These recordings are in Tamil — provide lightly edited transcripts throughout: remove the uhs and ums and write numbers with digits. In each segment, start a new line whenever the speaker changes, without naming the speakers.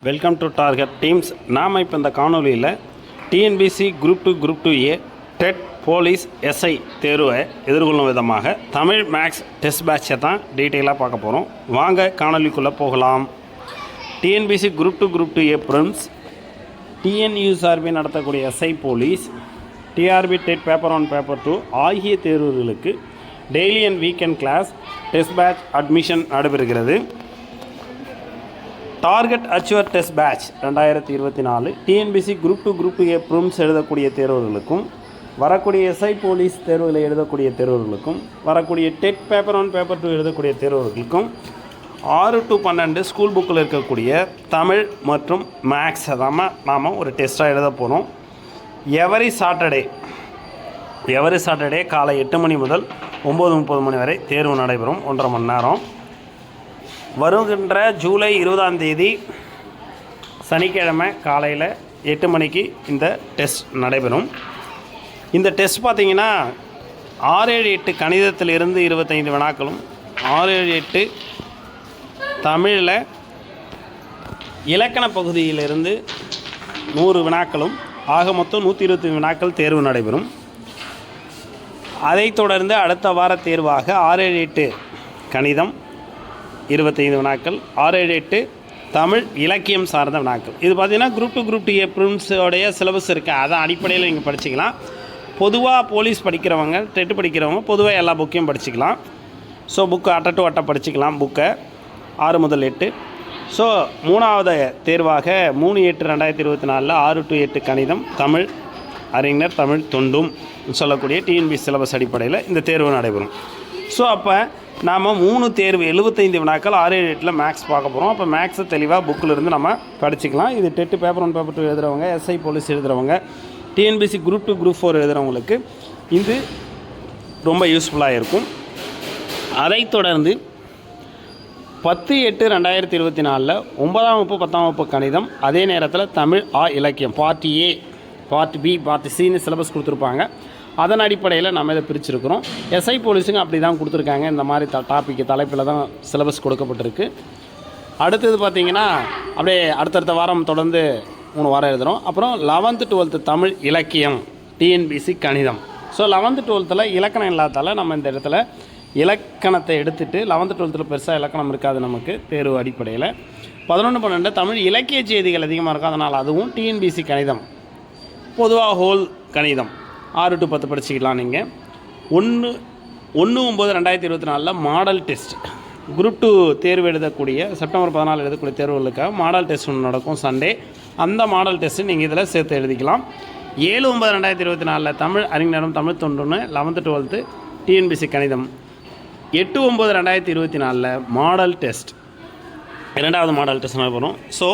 Welcome to target teams. நாம் இப்போ இந்த காணொலியில் TNPSC group 2 TET police SI தேர்வை எதிர்கொள்ளும் விதமாக தமிழ் மேக்ஸ் டெஸ்ட் பேட்சை தான் டீட்டெயிலாக பார்க்க போகிறோம். வாங்க காணொலிக்குள்ளே போகலாம். டிஎன்பிசி குரூப் 2 ப்ரிலிம்ஸ், டிஎன்யூஎஸ்ஆர்பி நடத்தக்கூடிய SI police, TRB TET paper 1 paper 2 ஆகிய தேர்வுகளுக்கு daily and weekend class test batch admission நடைபெறுகிறது. Target achiever test batch 2024 TNPSC group 2 prelims எழுதக்கூடிய தேர்வுகளுக்கும், வரக்கூடிய எஸ்ஐ போலீஸ் தேர்வுகளை எழுதக்கூடிய தேர்வுகளுக்கும், வரக்கூடிய டெட் பேப்பர் 1 பேப்பர் 2 எழுதக்கூடிய தேர்வுகளுக்கும் 6 to 12 ஸ்கூல் புக்கில் இருக்கக்கூடிய தமிழ் மற்றும் மேக்ஸை தான் நாம் ஒரு டெஸ்ட்டாக எழுத போகிறோம். எவரி சாட்டர்டே காலை 8 மணி முதல் 9:30 மணி வரை தேர்வு நடைபெறும். 1.5 மணி நேரம். வருகின்ற ஜூலை 20ஆம் தேதி சனிக்கிழமை காலையில் 8 மணிக்கு இந்த டெஸ்ட் நடைபெறும். இந்த டெஸ்ட் பார்த்திங்கன்னா 6-7-8 கணிதத்திலிருந்து 25 வினாக்களும், 6-7-8 தமிழில் இலக்கண பகுதியிலிருந்து 100 வினாக்களும், ஆக மொத்தம் 120 வினாக்கள் தேர்வு நடைபெறும். அதைத் தொடர்ந்து அடுத்த வார தேர்வாக 6-7-8 கணிதம் 25 வினாக்கள், 6-7-8 தமிழ் இலக்கியம் சார்ந்த வினாக்கள். இது பார்த்திங்கன்னா குரூப் 2 ப்ரிலிம்ஸோடைய சிலபஸ் இருக்குது. அதை அடிப்படையில் நீங்கள் படிச்சிக்கலாம். பொதுவாக போலீஸ் படிக்கிறவங்க, டெட்டு படிக்கிறவங்க பொதுவாக எல்லா புக்கையும் படிச்சிக்கலாம். ஸோ புக்கு அட்டை டு அட்டை படிச்சிக்கலாம். புக்கை 6 முதல் 8. ஸோ மூணாவது தேர்வாக 3/8/2024 6 to 8 கணிதம், தமிழ் அறிஞர், தமிழ் தொண்டும் சொல்லக்கூடிய டிஎன்பி சிலபஸ் அடிப்படையில் இந்த தேர்வு நடைபெறும். ஸோ அப்போ நாம் 3 தேர்வு 75 வினாக்கள் 6-7-8 மேக்ஸ் பார்க்க போகிறோம். அப்போ மேக்ஸை தெளிவாக புக்கில் இருந்து நம்ம படிச்சுக்கலாம். இது டெட்டு பேப்பர் 1 பேப்பர் 2 எழுதுகிறவங்க, எஸ்ஐ போலீஸ் எழுதுகிறவங்க, டிஎன்பிசி குரூப் 2 குரூப் 4 எழுதுகிறவங்களுக்கு இது ரொம்ப யூஸ்ஃபுல்லாக இருக்கும். அதைத் தொடர்ந்து 10/8/2024 9ஆம் வகுப்பு 10ஆம் வகுப்பு கணிதம், அதே நேரத்தில் தமிழ் இலக்கியம் part A, part B, part சின்னு சிலபஸ் கொடுத்துருப்பாங்க. அதன் அடிப்படையில் நம்ம இதை பிரிச்சுருக்கிறோம். எஸ்ஐ போலீஸுங்க அப்படி தான் கொடுத்துருக்காங்க. இந்த மாதிரி டாப்பிக்கு தலைப்பில் தான் சிலபஸ் கொடுக்கப்பட்டிருக்கு. அடுத்தது பார்த்திங்கன்னா அப்படியே அடுத்தடுத்த வாரம் தொடர்ந்து 3 வாரம் எழுதுகிறோம். அப்புறம் 11th 12th தமிழ் இலக்கியம், டிஎன்பிசி கணிதம். ஸோ 11th 12th இலக்கணம் இல்லாதால நம்ம இந்த இடத்துல இலக்கணத்தை எடுத்துகிட்டு 11th 12th பெருசாக இலக்கணம் இருக்காது நமக்கு தேர்வு அடிப்படையில். 11 12 தமிழ் இலக்கிய செய்திகள் அதிகமாக இருக்கும். அதனால் அதுவும் டிஎன்பிசி கணிதம், பொதுவாக ஹோல் கணிதம் 6 to 10 படிச்சுக்கலாம். நீங்கள் 1/9/2024 மாடல் டெஸ்ட் குரூப் 2 தேர்வு எழுதக்கூடிய செப்டம்பர் 14 எழுதக்கூடிய தேர்வுகளுக்காக மாடல் டெஸ்ட் ஒன்று நடக்கும் சண்டே. அந்த மாடல் டெஸ்ட்டு நீங்கள் இதில் சேர்த்து எழுதிக்கலாம். 7/9/2024 தமிழ் அறிஞரும் தமிழ் தொண்டுன்னு 11th 12th டிஎன்பிசி கணிதம். 8/9/2024 மாடல் டெஸ்ட், 2வது மாடல் டெஸ்ட் நடைபெறும். ஸோ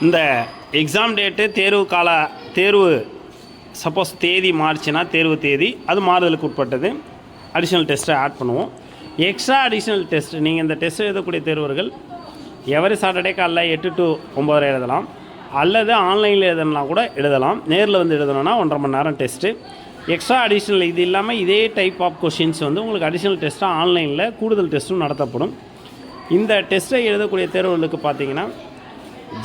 இந்த எக்ஸாம் டேட்டு தேர்வு சப்போஸ் தேதி மார்ச்னா தேர்வு தேதி அது மாறுதலுக்கு உட்பட்டது. அடிஷ்னல் டெஸ்ட்டை ஆட் பண்ணுவோம். எக்ஸ்ட்ரா அடிஷ்னல் டெஸ்ட் நீங்கள் இந்த டெஸ்ட் எழுதக்கூடிய தேர்வர்கள் எவரி சாட்டர்டே காலைல 8 to 9 எழுதலாம், அல்லது ஆன்லைனில் எழுதலாம் கூட எழுதலாம். நேரில் வந்து எழுதணும்னா 1.5 மணி நேரம் டெஸ்ட்டு. எக்ஸ்ட்ரா அடிஷ்னல் இது இல்லாமல் இதே டைப் ஆஃப் கொஷின்ஸ் வந்து உங்களுக்கு அடிஷ்னல் டெஸ்ட்டாக ஆன்லைனில் கூடுதல் டெஸ்ட்டும் நடத்தப்படும். இந்த டெஸ்ட்டை எழுதக்கூடிய தேர்வுகளுக்கு பார்த்தீங்கன்னா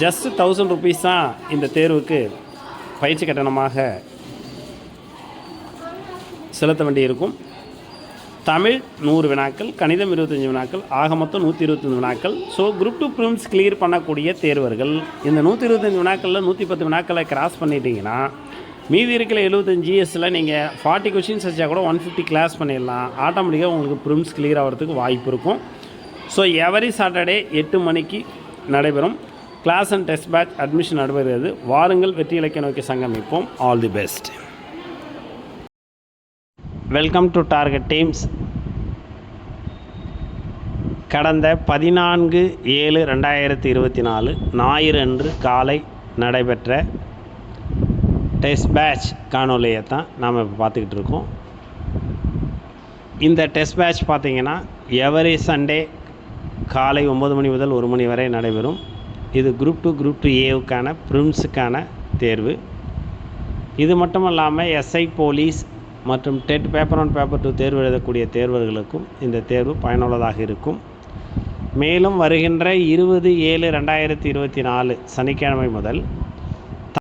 ஜஸ்ட் 1000 rupees தான் இந்த தேர்வுக்கு பயிற்சி கட்டணமாக செலுத்த வேண்டியிருக்கும். தமிழ் 100 வினாக்கள், கணிதம் 25 வினாக்கள், ஆக மொத்தம் 125 வினாக்கள். ஸோ குரூப் 2 ப்ரிலிம்ஸ் கிளியர் பண்ணக்கூடிய தேர்வர்கள் இந்த 125 வினாக்களில் 110 வினாக்களை கிராஸ் பண்ணிட்டீங்கன்னா மீதி இருக்கிற 75 GSயில் நீங்கள் 40 கொஷின்ஸ் வச்சா கூட 150 கிளாஸ் பண்ணிடலாம். ஆட்டோமேட்டிக்காக உங்களுக்கு ப்ரிலிம்ஸ் கிளியர் ஆகிறதுக்கு வாய்ப்பு இருக்கும். ஸோ எவரி சாட்டர்டே 8 மணிக்கு நடைபெறும் class and test batch admission நடைபெறுகிறது. வாருங்கள், வெற்றி இலக்கிய நோக்கி சங்கமிப்போம். All the best. Welcome to target teams. கடந்த 14/7/2024 ஞாயிறு அன்று காலை நடைபெற்ற டெஸ்ட் பேட்ச் காணொலியை தான் நாம் இப்போ பார்த்துக்கிட்டு இருக்கோம். இந்த டெஸ்ட் பேட்ச் பார்த்திங்கன்னா எவரி சண்டே காலை 9 மணி முதல் 1 மணி வரை நடைபெறும். இது குரூப் 2 ஏவுக்கான ப்ரிலிம்ஸுக்கான தேர்வு. இது மட்டும் இல்லாமல் எஸ்ஐ போலீஸ் மற்றும் டெட் பேப்பர் 1 பேப்பர் 2 தேர்வு எழுதக்கூடிய தேர்வர்களுக்கும் இந்த தேர்வு பயனுள்ளதாக இருக்கும். மேலும் வருகின்ற 20/7/2024 சனிக்கிழமை முதல்